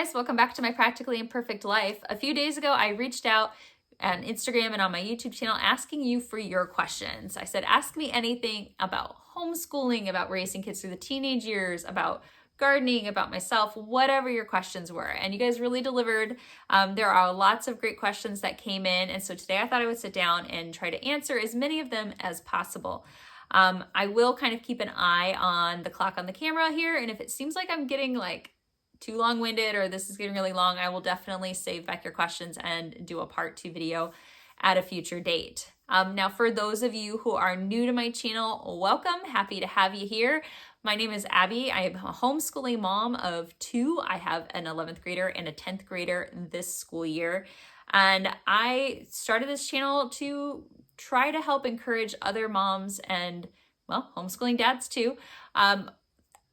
guys, welcome back to my Practically Imperfect Life. A few days ago, I reached out on Instagram and on my YouTube channel asking you for your questions. I said, ask me anything about homeschooling, about raising kids through the teenage years, about gardening, about myself, whatever your questions were. And you guys really delivered. There are lots of great questions that came in. And so today I thought I would sit down and try to answer as many of them as possible. I will kind of keep an eye on the clock on the camera here. And if it seems like I'm getting too long-winded or this is getting really long, I will definitely save back your questions and do a part 2 video at a future date. Now, for those of you who are new to my channel, welcome. Happy to have you here. My name is Abby. I am a homeschooling mom of 2. I have an 11th grader and a 10th grader this school year. And I started this channel to try to help encourage other moms and, well, homeschooling dads too,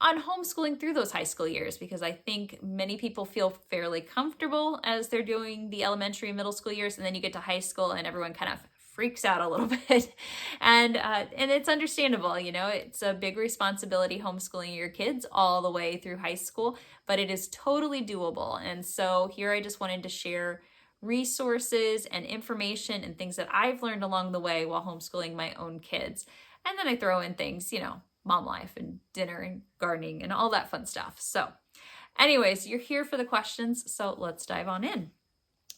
on homeschooling through those high school years, because I think many people feel fairly comfortable as they're doing the elementary and middle school years, and then you get to high school and everyone kind of freaks out a little bit. And it's understandable, you know, it's a big responsibility homeschooling your kids all the way through high school, but it is totally doable. And so here I just wanted to share resources and information and things that I've learned along the way while homeschooling my own kids. And then I throw in things, you know, mom life and dinner and gardening and all that fun stuff. So anyways, you're here for the questions, so let's dive on in.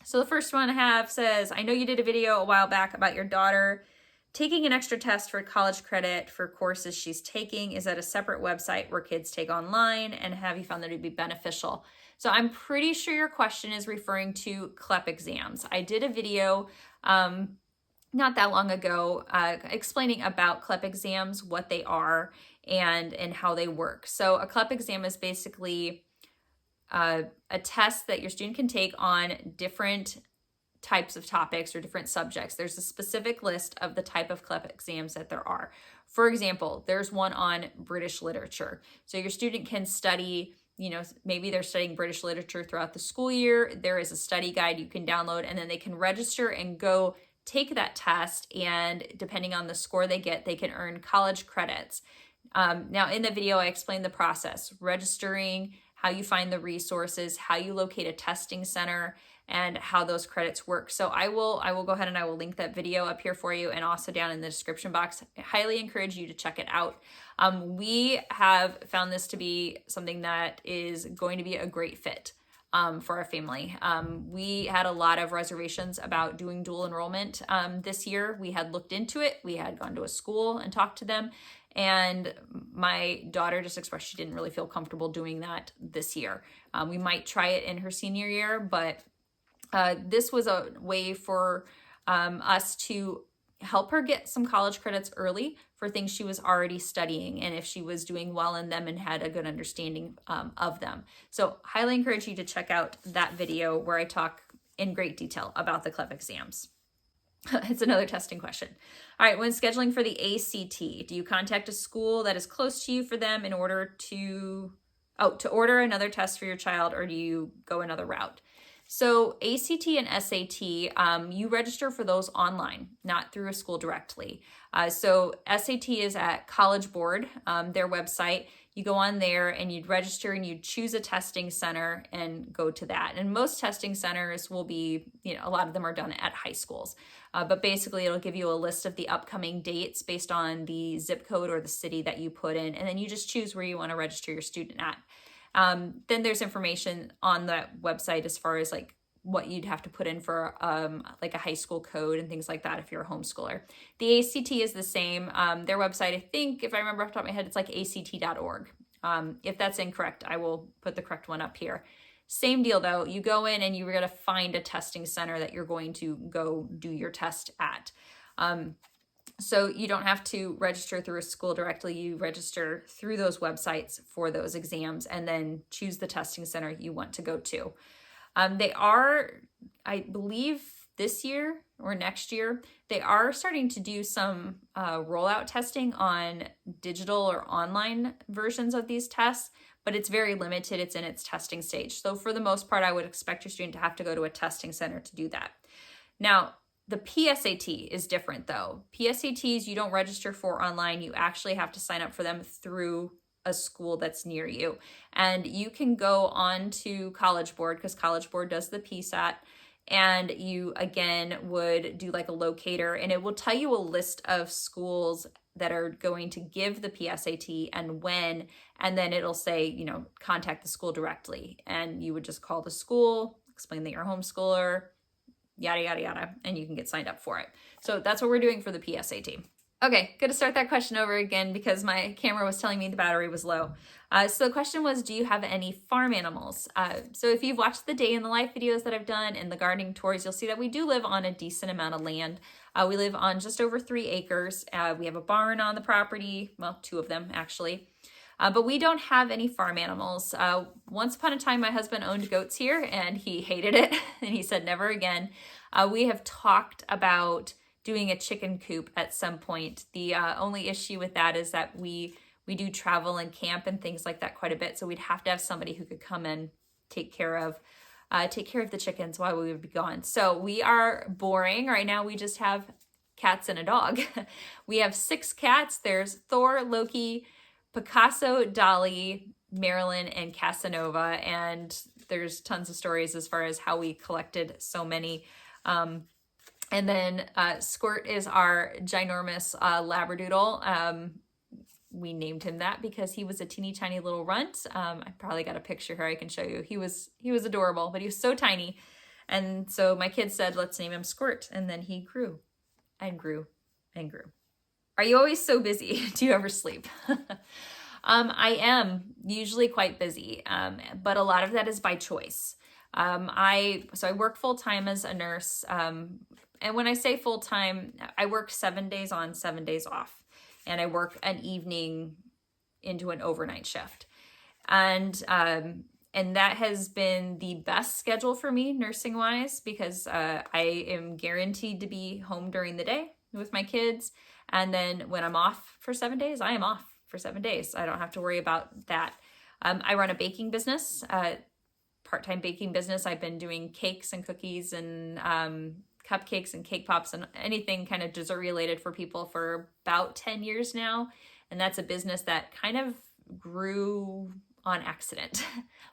So the first one I have says, I know you did a video a while back about your daughter taking an extra test for college credit for courses she's taking. Is that a separate website where kids take online? And have you found that to be beneficial? So I'm pretty sure your question is referring to CLEP Exams. I did a video not that long ago explaining about CLEP Exams, what they are, and how they work. So a CLEP exam is basically a test that your student can take on different types of topics or different subjects. There's a specific list of the type of CLEP exams that there are. For example, there's one on British literature. So your student can study, you know, maybe they're studying British literature throughout the school year. There is a study guide you can download, and then they can register and go take that test, and depending on the score they get, they can earn college credits. Now in the video, I explained the process, registering, how you find the resources, how you locate a testing center, and how those credits work. So I will go ahead and I will link that video up here for you and also down in the description box. I highly encourage you to check it out. We have found this to be something that is going to be a great fit for our family. We had a lot of reservations about doing dual enrollment this year. We had looked into it. We had gone to a school and talked to them. And my daughter just expressed she didn't really feel comfortable doing that this year. We might try it in her senior year, but this was a way for us to help her get some college credits early for things she was already studying, and if she was doing well in them and had a good understanding of them. So highly encourage you to check out that video where I talk in great detail about the CLEP exams. It's another testing question. All right, when scheduling for the ACT, do you contact a school that is close to you for them in order to order another test for your child, or do you go another route? So ACT and SAT, you register for those online, not through a school directly. So SAT is at College Board, their website. You go on there and you'd register and you'd choose a testing center and go to that. And most testing centers will be, you know, a lot of them are done at high schools. But basically it'll give you a list of the upcoming dates based on the zip code or the city that you put in. And then you just choose where you want to register your student at. Then there's information on that website as far as what you'd have to put in for a high school code and things like that if you're a homeschooler. The ACT is the same. Their website, I think, if I remember off the top of my head, it's act.org. If that's incorrect, I will put the correct one up here. Same deal though, you go in and you're gonna find a testing center that you're going to go do your test at. So you don't have to register through a school directly. You register through those websites for those exams and then choose the testing center you want to go to. They are, I believe this year or next year, they are starting to do some rollout testing on digital or online versions of these tests, but it's very limited. It's in its testing stage. So for the most part, I would expect your student to have to go to a testing center to do that. Now, the PSAT is different though. PSATs you don't register for online. You actually have to sign up for them through a school that's near you. And you can go on to College Board, because College Board does the PSAT, and you again would do like a locator, and it will tell you a list of schools that are going to give the PSAT and when, and then it'll say, you know, contact the school directly, and you would just call the school, explain that you're a homeschooler, yada, yada, yada, and you can get signed up for it. So that's what we're doing for the PSAT. Okay, gonna start that question over again because my camera was telling me the battery was low. So the question was, do you have any farm animals? So if you've watched the day in the life videos that I've done and the gardening tours, you'll see that we do live on a decent amount of land. We live on just over 3 acres. We have a barn on the property, well, 2 of them actually. But we don't have any farm animals. Once upon a time, my husband owned goats here and he hated it and he said never again. We have talked about doing a chicken coop at some point. The only issue with that is that we do travel and camp and things like that quite a bit. So we'd have to have somebody who could come and take care of the chickens while we would be gone. So we are boring. Right now we just have cats and a dog. We have 6 cats. There's Thor, Loki, Picasso, Dolly, Marilyn, and Casanova. And there's tons of stories as far as how we collected so many. And then Squirt is our ginormous Labradoodle. We named him that because he was a teeny tiny little runt. I probably got a picture here I can show you. He was adorable, but he was so tiny. And so my kids said, let's name him Squirt. And then he grew and grew and grew. Are you always so busy? Do you ever sleep? I am usually quite busy, but a lot of that is by choice. I work full-time as a nurse. And when I say full-time, I work 7 days on, 7 days off. And I work an evening into an overnight shift. And that has been the best schedule for me nursing-wise because I am guaranteed to be home during the day with my kids. And then when I'm off for 7 days, I am off for 7 days. I don't have to worry about that. I run a baking business, part-time baking business. I've been doing cakes and cookies and cupcakes and cake pops and anything kind of dessert related for people for about 10 years now. And that's a business that kind of grew on accident,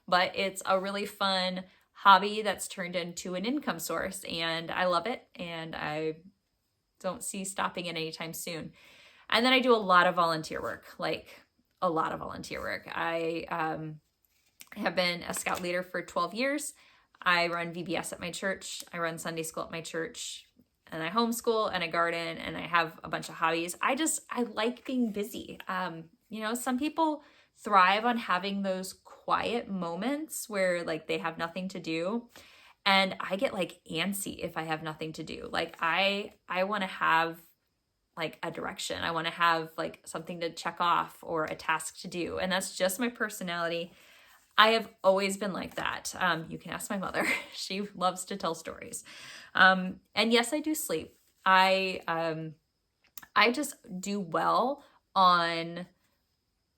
but it's a really fun hobby that's turned into an income source and I love it. And I don't see stopping it anytime soon. And then I do a lot of volunteer work, like a lot of volunteer work. I have been a scout leader for 12 years. I run VBS at my church. I run Sunday school at my church, and I homeschool and I garden and I have a bunch of hobbies. I like being busy. You know, some people thrive on having those quiet moments where like they have nothing to do. And I get like antsy if I have nothing to do. Like I want to have like a direction. I want to have like something to check off or a task to do. And that's just my personality. I have always been like that. You can ask my mother. She loves to tell stories. And yes, I do sleep. I just do well on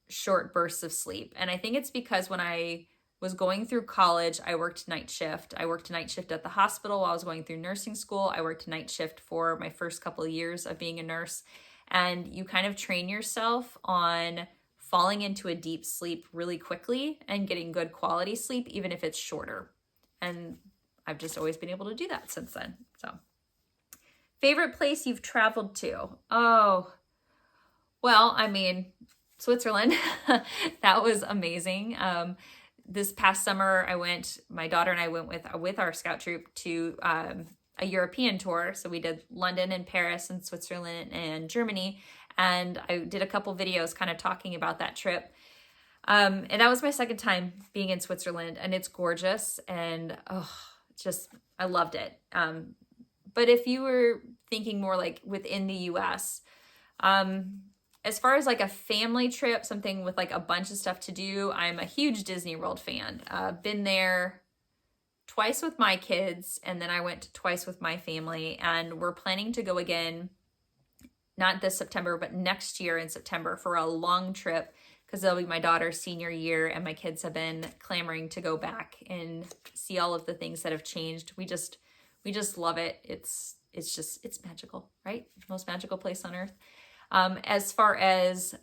short bursts of sleep. And I think it's because when I was going through college, I worked night shift. I worked night shift at the hospital while I was going through nursing school. I worked night shift for my first couple of years of being a nurse. And you kind of train yourself on falling into a deep sleep really quickly and getting good quality sleep, even if it's shorter. And I've just always been able to do that since then. So, favorite place you've traveled to? Oh, well, I mean, Switzerland. That was amazing. This past summer, my daughter and I went with our scout troop to a European tour. So we did London and Paris and Switzerland and Germany. And I did a couple videos kind of talking about that trip. And that was my second time being in Switzerland, and it's gorgeous. And I loved it. But if you were thinking more like within the US, as far as like a family trip, something with like a bunch of stuff to do, I'm a huge Disney World fan. Been there twice with my kids, and then I went twice with my family, and we're planning to go again, not this September, but next year in September for a long trip, because it'll be my daughter's senior year, and my kids have been clamoring to go back and see all of the things that have changed. We just love it. It's magical, right? Most magical place on earth. As far as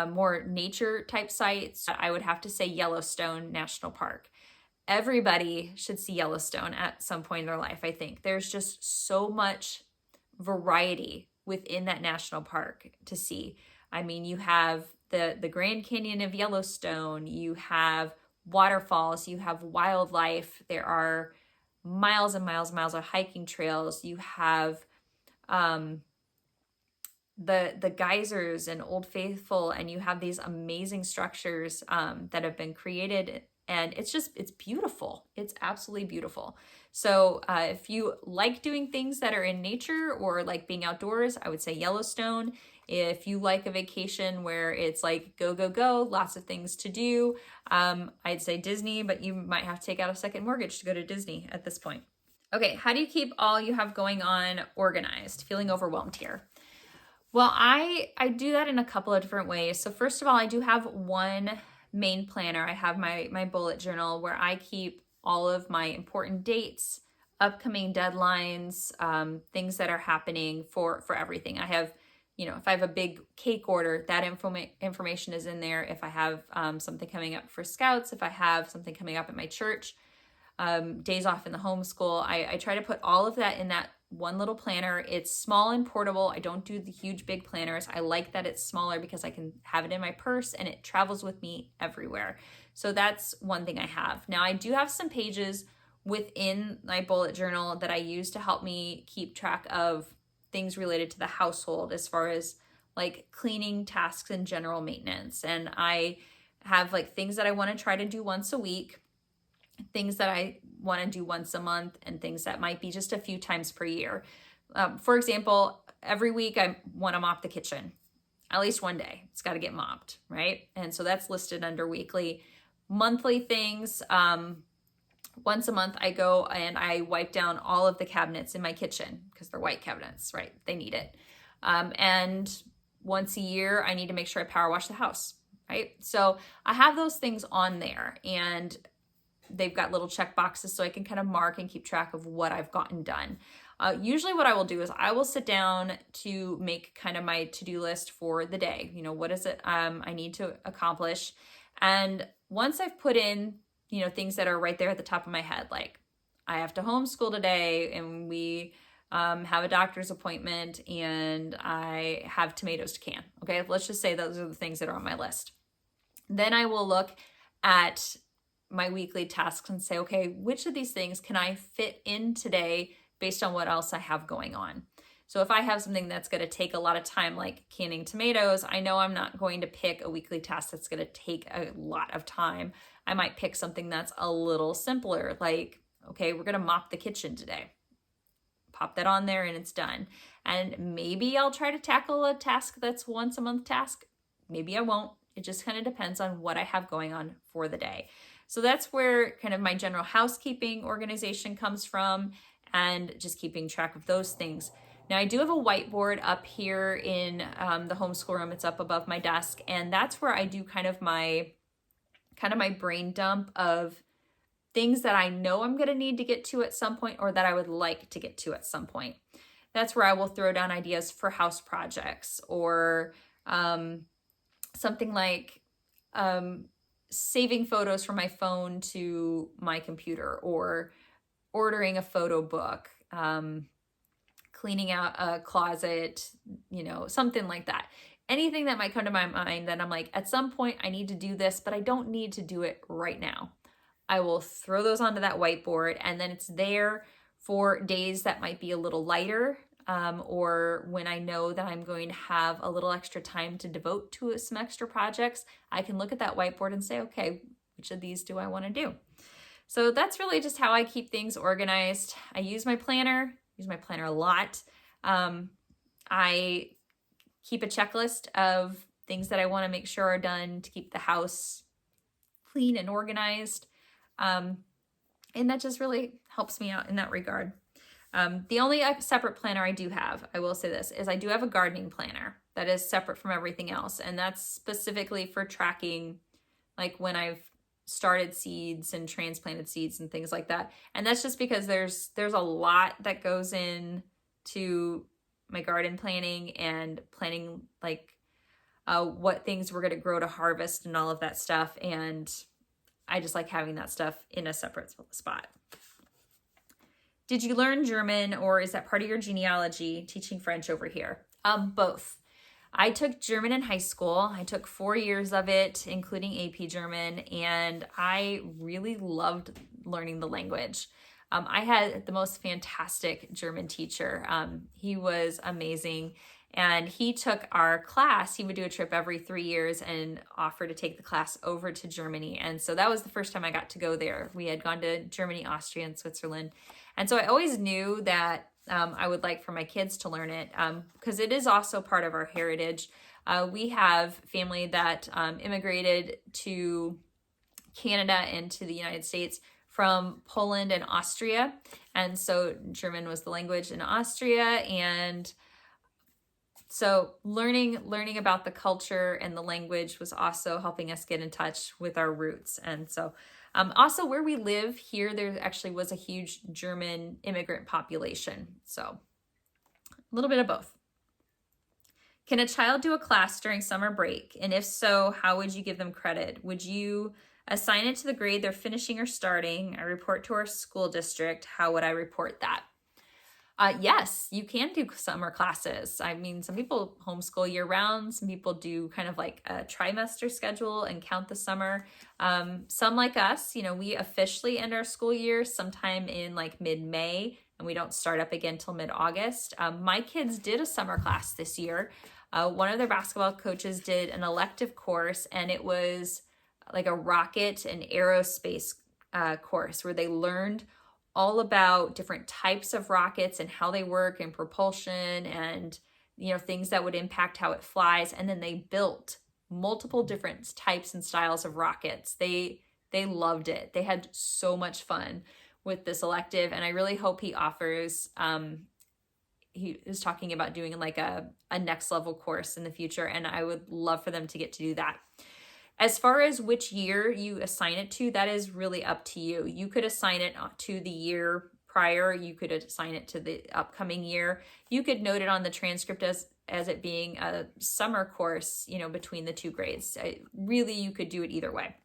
more nature type sites, I would have to say Yellowstone National Park. Everybody should see Yellowstone at some point in their life, I think. There's just so much variety within that national park to see. I mean, you have the Grand Canyon of Yellowstone, you have waterfalls, you have wildlife, there are miles and miles and miles of hiking trails, you have the geysers and Old Faithful, and you have these amazing structures that have been created, and it's beautiful. It's absolutely beautiful. So if you like doing things that are in nature or like being outdoors, I would say Yellowstone. If you like a vacation where it's like go, go, go, lots of things to do, I'd say Disney, but you might have to take out a second mortgage to go to Disney at this point. Okay, how do you keep all you have going on organized? Feeling overwhelmed here. Well, I do that in a couple of different ways. So first of all, I do have one main planner. I have my bullet journal where I keep all of my important dates, upcoming deadlines, things that are happening for everything. I have, if I have a big cake order, that information is in there. If I have something coming up for Scouts, if I have something coming up at my church, days off in the homeschool, I try to put all of that in that one little planner. It's small and portable. I don't do the huge big planners. I like that it's smaller because I can have it in my purse and it travels with me everywhere. So that's one thing I have. Now I do have some pages within my bullet journal that I use to help me keep track of things related to the household, as far as like cleaning tasks and general maintenance. And I have like things that I want to try to do once a week, things that I want to do once a month, and things that might be just a few times per year. For example, every week I want to mop the kitchen. At least one day, it's got to get mopped, right? And so that's listed under weekly. Monthly things, once a month I go and I wipe down all of the cabinets in my kitchen because they're white cabinets, right? They need it. And once a year, I need to make sure I power wash the house, right? So I have those things on there, and they've got little check boxes so I can kind of mark and keep track of what I've gotten done. Usually what I will do is I will sit down to make kind of my to-do list for the day. What is it I need to accomplish? And once I've put in, things that are right there at the top of my head, like I have to homeschool today, and we have a doctor's appointment, and I have tomatoes to can. Okay, let's just say those are the things that are on my list. Then I will look at my weekly tasks and say, okay, which of these things can I fit in today based on what else I have going on? So if I have something that's going to take a lot of time, like canning tomatoes, I know I'm not going to pick a weekly task that's going to take a lot of time. I might pick something that's a little simpler, like, okay, we're going to mop the kitchen today. Pop that on there and it's done. And maybe I'll try to tackle a task that's once a month task. Maybe I won't. It just kind of depends on what I have going on for the day. So that's where kind of my general housekeeping organization comes from, and just keeping track of those things. Now I do have a whiteboard up here in the homeschool room. It's up above my desk, and that's where I do kind of my brain dump of things that I know I'm going to need to get to at some point, or that I would like to get to at some point. That's where I will throw down ideas for house projects, or something like saving photos from my phone to my computer, or ordering a photo book, cleaning out a closet, something like that. Anything that might come to my mind that I'm like, at some point I need to do this, but I don't need to do it right now. I will throw those onto that whiteboard, and then it's there for days that might be a little lighter, or when I know that I'm going to have a little extra time to devote to some extra projects. I can look at that whiteboard and say, okay, which of these do I want to do? So that's really just how I keep things organized. I use my planner a lot. I keep a checklist of things that I want to make sure are done to keep the house clean and organized. And that just really helps me out in that regard. The only separate planner I do have, I will say this, is I do have a gardening planner that is separate from everything else. And that's specifically for tracking like when I've started seeds and transplanted seeds and things like that. And that's just because there's a lot that goes in to my garden planning, and planning like what things we're going to grow to harvest and all of that stuff. And I just like having that stuff in a separate spot. Did you learn German, or is that part of your genealogy, teaching French over here? Both. I took German in high school. I took 4 years of it, including AP German, and I really loved learning the language. I had the most fantastic German teacher. He was amazing, and he took our class. He would do a trip every 3 years and offer to take the class over to Germany. And so that was the first time I got to go there. We had gone to Germany, Austria, and Switzerland. And so I always knew that I would like for my kids to learn it because it is also part of our heritage. We have family that immigrated to Canada and to the United States from Poland and Austria. And so German was the language in Austria. And so learning about the culture and the language was also helping us get in touch with our roots. And so also where we live here, there actually was a huge German immigrant population. So a little bit of both. Can a child do a class during summer break? And if so, how would you give them credit? Would you assign it to the grade they're finishing or starting? I report to our school district. How would I report that? Yes, you can do summer classes. I mean, some people homeschool year round. Some people do kind of like a trimester schedule and count the summer. Some like us, we officially end our school year sometime in like mid-May, and we don't start up again till mid-August. My kids did a summer class this year. One of their basketball coaches did an elective course, and it was like a rocket and aerospace course where they learned all about different types of rockets and how they work and propulsion and, things that would impact how it flies. And then they built multiple different types and styles of rockets. They loved it. They had so much fun with this elective. And I really hope he offers, he is talking about doing like a next level course in the future. And I would love for them to get to do that. As far as which year you assign it to, that is really up to you. You could assign it to the year prior. You could assign it to the upcoming year. You could note it on the transcript as it being a summer course, between the two grades. Really, you could do it either way.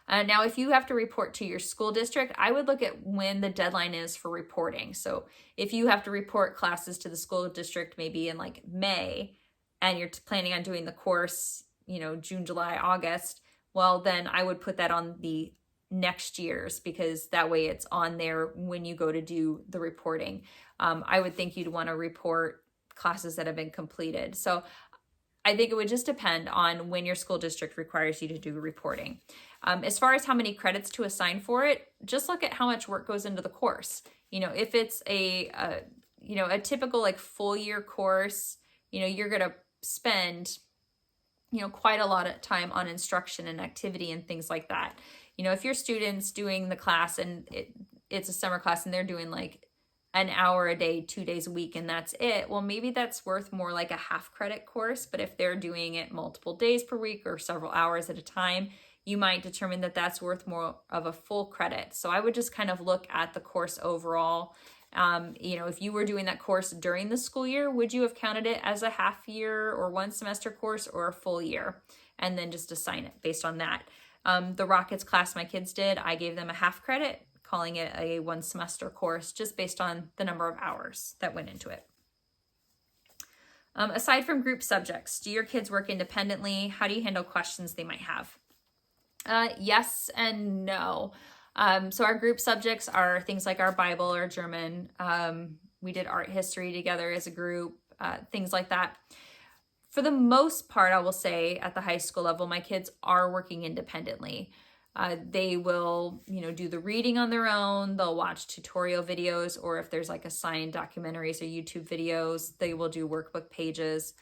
Now, if you have to report to your school district, I would look at when the deadline is for reporting. So if you have to report classes to the school district maybe in like May, and you're planning on doing the course June, July, August, well, then I would put that on the next year's, because that way it's on there when you go to do the reporting. I would think you'd want to report classes that have been completed. So I think it would just depend on when your school district requires you to do reporting. As far as how many credits to assign for it, just look at how much work goes into the course. If it's a typical like full year course, you're going to spend quite a lot of time on instruction and activity and things like that. If your student's doing the class and it's a summer class and they're doing like an hour a day, 2 days a week, and that's it, well, maybe that's worth more like a half credit course. But if they're doing it multiple days per week or several hours at a time, you might determine that that's worth more of a full credit. So I would just kind of look at the course overall. If you were doing that course during the school year, would you have counted it as a half year or one semester course or a full year? And then just assign it based on that. The Rockets class my kids did, I gave them a half credit, calling it a one semester course, just based on the number of hours that went into it. Aside from group subjects, do your kids work independently? How do you handle questions they might have? Yes and no. So our group subjects are things like our Bible or German. We did art history together as a group, things like that. For the most part, I will say at the high school level, my kids are working independently. They will, do the reading on their own. They'll watch tutorial videos, or if there's like assigned documentaries or YouTube videos, they will do workbook pages.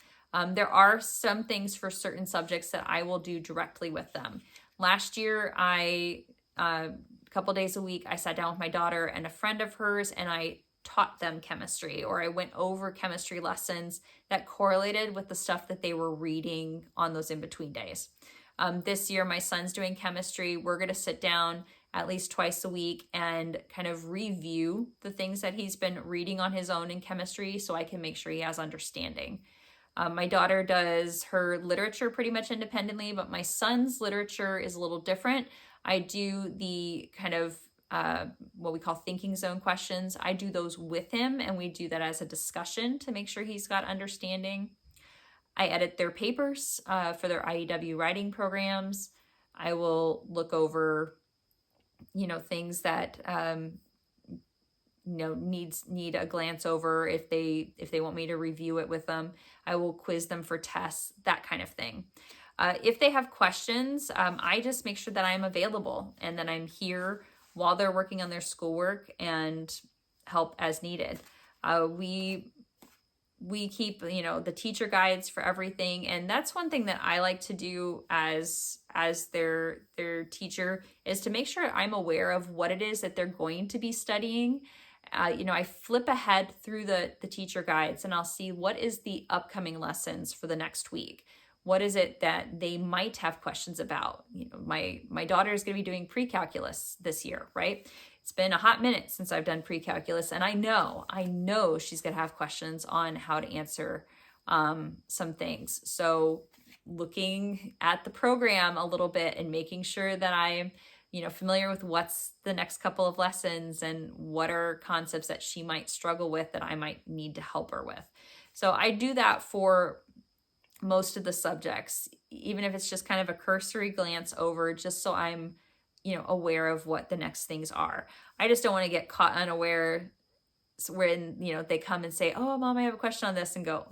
There are some things for certain subjects that I will do directly with them. Last year, a couple days a week, I sat down with my daughter and a friend of hers, and I taught them chemistry, or I went over chemistry lessons that correlated with the stuff that they were reading on those in-between days. This year, my son's doing chemistry. We're going to sit down at least twice a week and kind of review the things that he's been reading on his own in chemistry, so I can make sure he has understanding. My daughter does her literature pretty much independently, but my son's literature is a little different. I do the kind of what we call thinking zone questions. I do those with him, and we do that as a discussion to make sure he's got understanding. I edit their papers for their IEW writing programs. I will look over, things that need a glance over if they want me to review it with them. I will quiz them for tests, that kind of thing. If they have questions, I just make sure that I'm available and that I'm here while they're working on their schoolwork and help as needed. We keep, the teacher guides for everything. And that's one thing that I like to do as their teacher, is to make sure I'm aware of what it is that they're going to be studying. I flip ahead through the teacher guides and I'll see what is the upcoming lessons for the next week. What is it that they might have questions about? My daughter is going to be doing pre-calculus this year, right? It's been a hot minute since I've done pre-calculus, and I know she's going to have questions on how to answer some things. So looking at the program a little bit and making sure that I'm familiar with what's the next couple of lessons and what are concepts that she might struggle with that I might need to help her with. So I do that for most of the subjects, even if it's just kind of a cursory glance over, just so I'm aware of what the next things are. I just don't want to get caught unaware when they come and say, "Oh, Mom, I have a question on this," and go,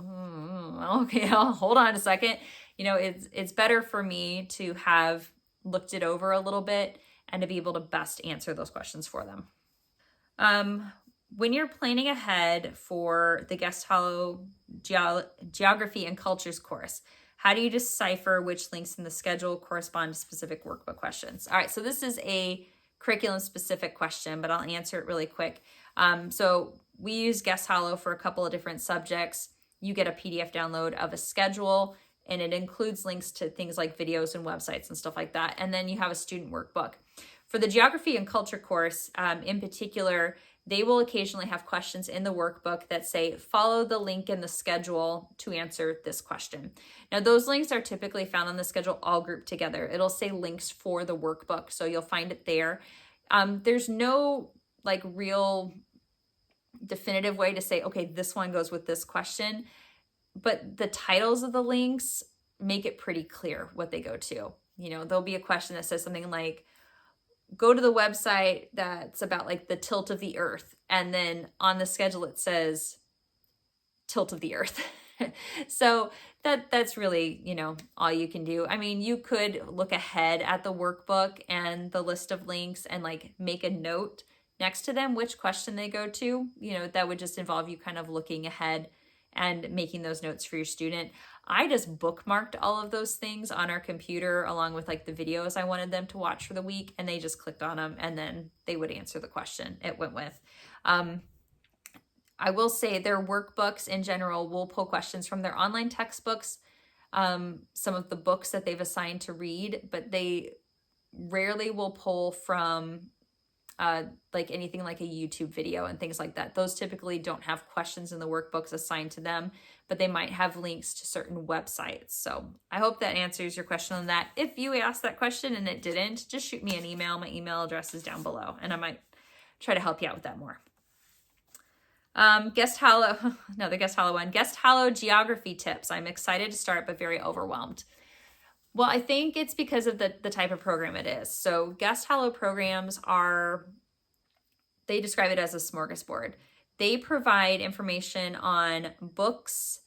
"Okay, I'll hold on a second." It's better for me to have looked it over a little bit and to be able to best answer those questions for them. When you're planning ahead for the Guest Hollow Geography and Cultures course, how do you decipher which links in the schedule correspond to specific workbook questions? All right, so this is a curriculum-specific question, but I'll answer it really quick. So we use Guest Hollow for a couple of different subjects. You get a PDF download of a schedule, and it includes links to things like videos and websites and stuff like that. And then you have a student workbook. For the Geography and Culture course, in particular, they will occasionally have questions in the workbook that say, follow the link in the schedule to answer this question. Now, those links are typically found on the schedule all grouped together. It'll say links for the workbook, so you'll find it there. There's no real definitive way to say, okay, this one goes with this question, but the titles of the links make it pretty clear what they go to. There'll be a question that says something like, go to the website that's about the tilt of the earth. And then on the schedule, it says tilt of the earth. So that's really, all you can do. I mean, you could look ahead at the workbook and the list of links and make a note next to them, which question they go to. That would just involve you kind of looking ahead and making those notes for your student. I just bookmarked all of those things on our computer along with the videos I wanted them to watch for the week, and they just clicked on them and then they would answer the question it went with. I will say their workbooks in general will pull questions from their online textbooks, some of the books that they've assigned to read, but they rarely will pull from anything like a YouTube video and things like that. Those typically don't have questions in the workbooks assigned to them, but they might have links to certain websites. So I hope that answers your question on that. If you asked that question and it didn't, just shoot me an email. My email address is down below, and I might try to help you out with that more. Guest Hollow, another Guest Hollow one. Guest Hollow geography tips. I'm excited to start, but very overwhelmed. Well, I think it's because of the type of program it is. So Guest Hollow programs they describe it as a smorgasbord. They provide information on books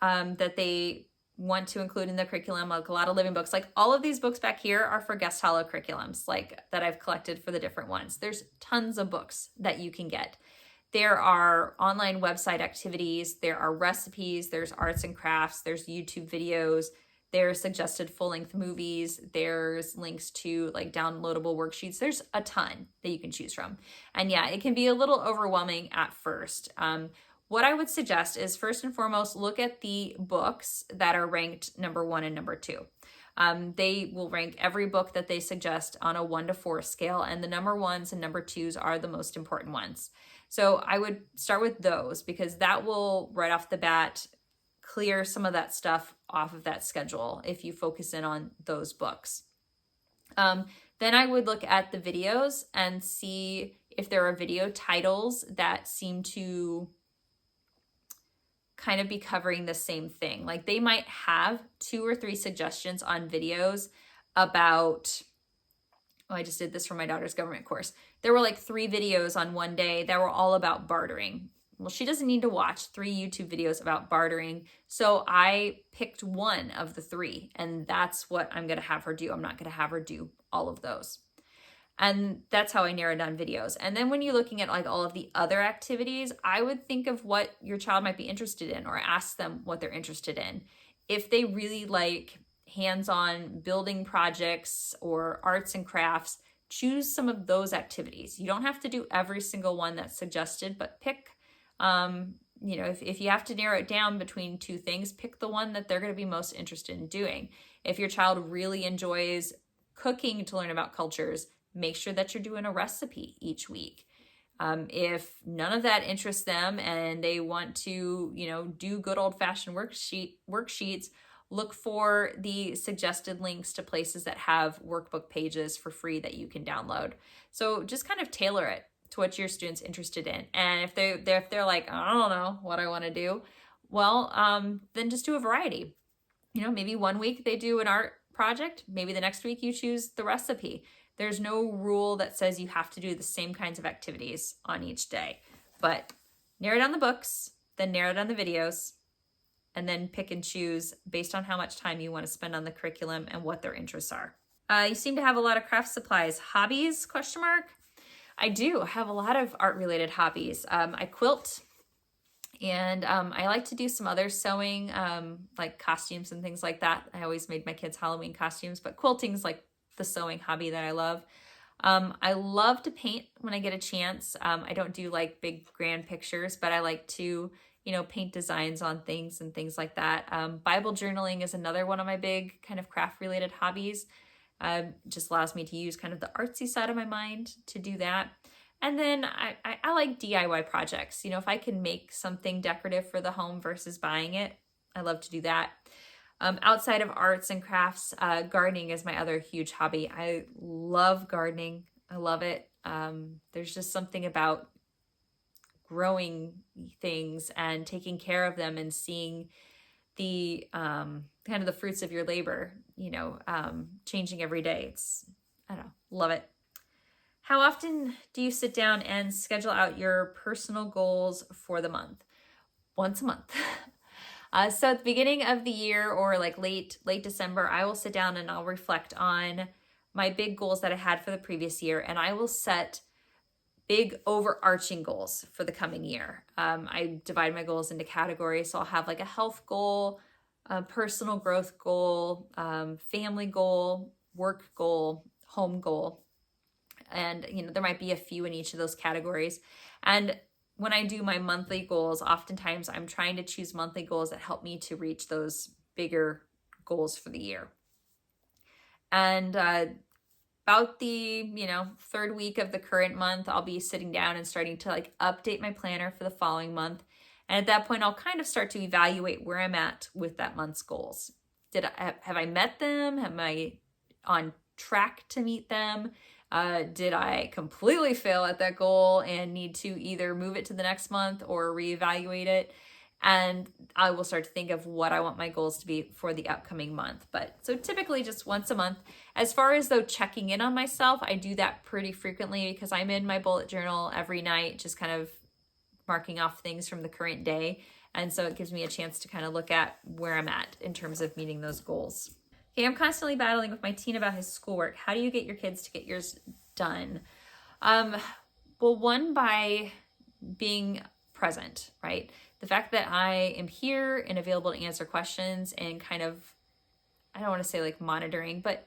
that they want to include in the curriculum, a lot of living books. All of these books back here are for Guest Hollow curriculums, that I've collected for the different ones. There's tons of books that you can get. There are online website activities, there are recipes, there's arts and crafts, there's YouTube videos, there's suggested full-length movies, there's links to downloadable worksheets. There's a ton that you can choose from. And yeah, it can be a little overwhelming at first. What I would suggest is first and foremost, look at the books that are ranked number 1 and number 2. They will rank every book that they suggest on a 1 to 4 scale, and the number 1s and number 2s are the most important ones. So I would start with those because that will right off the bat clear some of that stuff off of that schedule if you focus in on those books. Then I would look at the videos and see if there are video titles that seem to kind of be covering the same thing. Like they might have 2 or 3 suggestions on videos about, I just did this for my daughter's government course. There were like 3 videos on one day that were all about bartering. Well, she doesn't need to watch 3 YouTube videos about bartering. So I picked one of the 3, and that's what I'm going to have her do. I'm not going to have her do all of those. And that's how I narrowed down videos. And then when you're looking at like all of the other activities, I would think of what your child might be interested in, or ask them what they're interested in. If they really like hands-on building projects or arts and crafts, choose some of those activities. You don't have to do every single one that's suggested, but pick, if you have to narrow it down between 2 things, pick the one that they're going to be most interested in doing. If your child really enjoys cooking to learn about cultures, make sure that you're doing a recipe each week. If none of that interests them and they want to, do good old-fashioned worksheets, look for the suggested links to places that have workbook pages for free that you can download. So just kind of tailor it to what your student's interested in. And if they're like, I don't know what I want to do, well, then just do a variety. Maybe one week they do an art project. Maybe the next week you choose the recipe. There's no rule that says you have to do the same kinds of activities on each day, but narrow down the books, then narrow down the videos, and then pick and choose based on how much time you want to spend on the curriculum and what their interests are. You seem to have a lot of craft supplies. Hobbies, ? I do have a lot of art-related hobbies. I quilt, and I like to do some other sewing, like costumes and things like that. I always made my kids Halloween costumes, but quilting's like the sewing hobby that I love. I love to paint when I get a chance. I don't do like big grand pictures, but I like to, paint designs on things and things like that. Bible journaling is another one of my big kind of craft related hobbies. Just allows me to use kind of the artsy side of my mind to do that. And then I like DIY projects. If I can make something decorative for the home versus buying it, I love to do that. Outside of arts and crafts, gardening is my other huge hobby. I love gardening. I love it. There's just something about growing things and taking care of them and seeing the kind of the fruits of your labor, changing every day. I don't know, love it. How often do you sit down and schedule out your personal goals for the month? Once a month. So at the beginning of the year or like late December, I will sit down and I'll reflect on my big goals that I had for the previous year, and I will set big overarching goals for the coming year. I divide my goals into categories. So I'll have like a health goal, a personal growth goal, family goal, work goal, home goal. And, there might be a few in each of those categories. And when I do my monthly goals, oftentimes I'm trying to choose monthly goals that help me to reach those bigger goals for the year. And about the, 3rd week of the current month, I'll be sitting down and starting to like update my planner for the following month. And at that point, I'll kind of start to evaluate where I'm at with that month's goals. Have I met them? Am I on track to meet them? Did I completely fail at that goal and need to either move it to the next month or reevaluate it? And I will start to think of what I want my goals to be for the upcoming month. But so typically just once a month. As far as though checking in on myself, I do that pretty frequently because I'm in my bullet journal every night, just kind of marking off things from the current day. And so it gives me a chance to kind of look at where I'm at in terms of meeting those goals. Okay, I'm constantly battling with my teen about his schoolwork. How do you get your kids to get yours done? Well, one, by being present, right? The fact that I am here and available to answer questions and kind of, I don't want to say like monitoring, but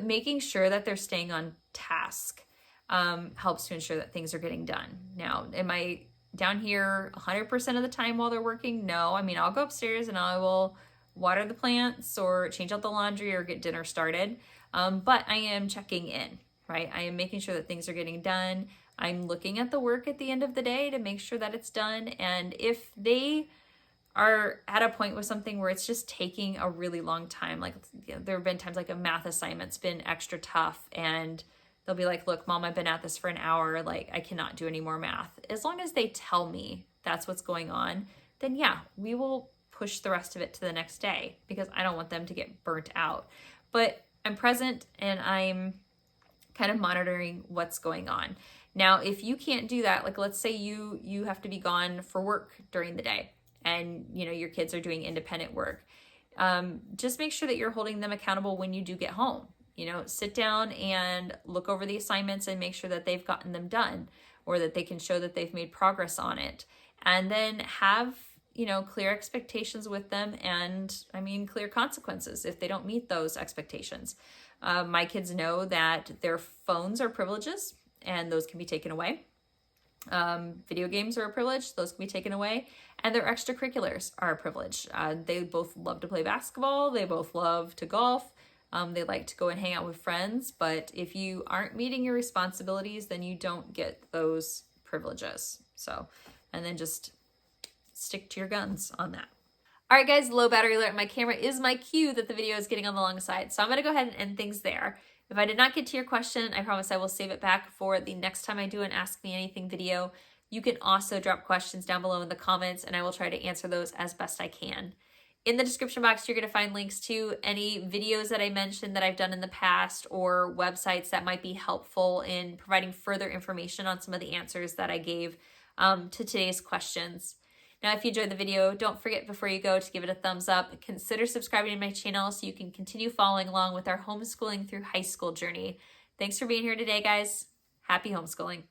making sure that they're staying on task helps to ensure that things are getting done. Now, am I down here 100% of the time while they're working? No. I mean, I'll go upstairs and I will water the plants or change out the laundry or get dinner started. But I am checking in, right? I am making sure that things are getting done. I'm looking at the work at the end of the day to make sure that it's done. And if they are at a point with something where it's just taking a really long time. Like, you know, there have been times like a math assignment's been extra tough and they'll be like, look, Mom, I've been at this for an hour. Like, I cannot do any more math. As long as they tell me that's what's going on, then yeah, we will push the rest of it to the next day because I don't want them to get burnt out. But I'm present and I'm kind of monitoring what's going on. Now, if you can't do that, like let's say you have to be gone for work during the day and you know your kids are doing independent work, just make sure that you're holding them accountable when you do get home. You know, sit down and look over the assignments and make sure that they've gotten them done or that they can show that they've made progress on it. And then have, you know, clear expectations with them and clear consequences if they don't meet those expectations. My kids know that their phones are privileges and those can be taken away. Video games are a privilege, those can be taken away, and their extracurriculars are a privilege. They both love to play basketball, they both love to golf, they like to go and hang out with friends, but if you aren't meeting your responsibilities, then you don't get those privileges. So, and then just stick to your guns on that. All right, guys, low battery alert. My camera is my cue that the video is getting on the long side. So I'm gonna go ahead and end things there. If I did not get to your question, I promise I will save it back for the next time I do an Ask Me Anything video. You can also drop questions down below in the comments and I will try to answer those as best I can. In the description box, you're going to find links to any videos that I mentioned that I've done in the past or websites that might be helpful in providing further information on some of the answers that I gave to today's questions. Now, if you enjoyed the video, don't forget before you go to give it a thumbs up. Consider subscribing to my channel so you can continue following along with our homeschooling through high school journey. Thanks for being here today, guys. Happy homeschooling.